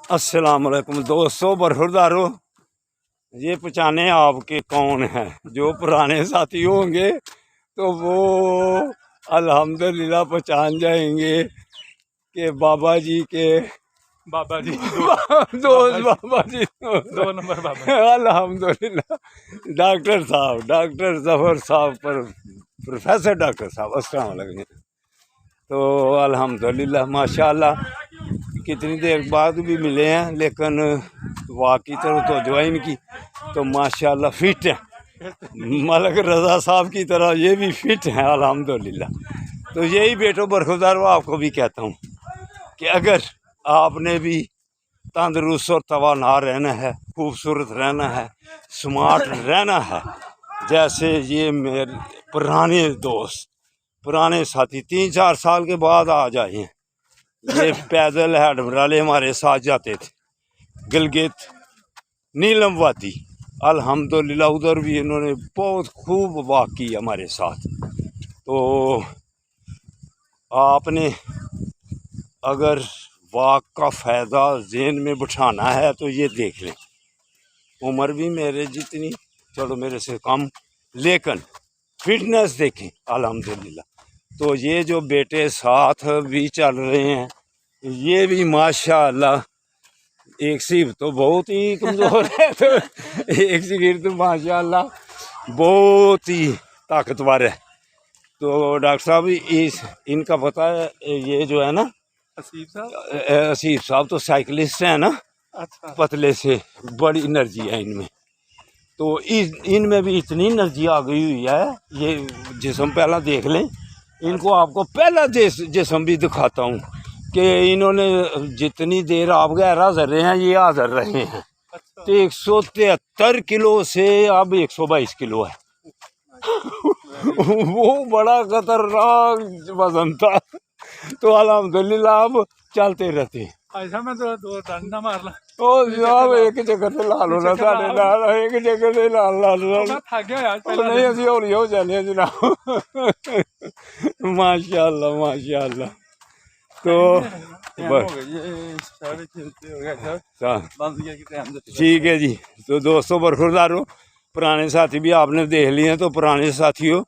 السلام علیکم دوستوں، برخوردارو، یہ پہچانے آپ کے کون ہیں؟ جو پرانے ساتھی ہوں گے تو وہ الحمدللہ پہچان جائیں گے کہ بابا جی کے بابا جی دوست بابا جی 2 نمبر بابا الحمدللہ ڈاکٹر صاحب، ڈاکٹر ظفر صاحب، پروفیسر ڈاکٹر صاحب، السلام علیکم۔ تو الحمدللہ ماشاءاللہ کتنی دیر بعد بھی ملے ہیں، لیکن واقعی طرح تو ان کی تو ماشاءاللہ فٹ ہے، ملک رضا صاحب کی طرح یہ بھی فٹ ہیں الحمدللہ۔ تو یہی بیٹو برخوردارو آپ کو بھی کہتا ہوں کہ اگر آپ نے بھی تندرست اور توانا رہنا ہے، خوبصورت رہنا ہے، سمارٹ رہنا ہے، جیسے یہ میرے پرانے دوست، پرانے ساتھی 3-4 سال کے بعد آ جائے ہیں، یہ پیدل ہیڈمرالے ہمارے ساتھ جاتے تھے گلگت نیلم وادی، الحمدللہ ادھر بھی انہوں نے بہت خوب واک کی ہمارے ساتھ۔ تو آپ نے اگر واک کا فائدہ ذہن میں بٹھانا ہے تو یہ دیکھ لیں، عمر بھی میرے جتنی، چلو میرے سے کم، لیکن فٹنس دیکھیں الحمدللہ۔ تو یہ جو بیٹے ساتھ بھی چل رہے ہیں، یہ بھی ماشاءاللہ، ایک سیب تو بہت ہی کمزور ہے تو ایک سگیر تو ماشاءاللہ بہت ہی طاقتور ہے۔ تو ڈاکٹر صاحب ان کا پتہ ہے، یہ جو ہے نا اسیف صاحب تو سائیکلسٹ ہیں نا، پتلے سے بڑی انرجی ہے ان میں۔ تو ان میں بھی اتنی انرجی آ گئی ہوئی ہے، یہ جسم پہلا دیکھ لیں، ان کو آپ کو پہلا جسم بھی دکھاتا ہوں کہ انہوں نے جتنی دیر آپ غیر حاضر رہے ہیں یہ حاضر رہے ہیں، تو 173 کلو سے اب 122 کلو ہے وہ بڑا خطرناک وزن تھا۔ تو الحمدللہ اب چلتے رہتے ہیں۔ ایسا میں دو ڈنڈا مار لا او جناب ایک چکر سے لا لو نا ساڑھے لال، ایک چکر سے لال تھک گیا یار پہلا نہیں اسی ہولی ہو جانے ہیں جناب ماشاءاللہ ماشاءاللہ۔ تو ٹھیک ہے جی۔ تو دوستوں برخوردارو، پرانے ساتھی بھی آپ نے دیکھ لیے ہیں، تو پرانے ساتھیوں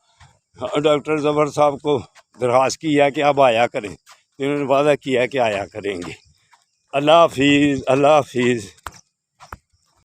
ڈاکٹر ظفر صاحب کو درخواست کی ہے کہ اب آیا کریں، انہوں نے وعدہ کیا کہ آیا کریں گے۔ اللہ حافظ، اللہ حافظ۔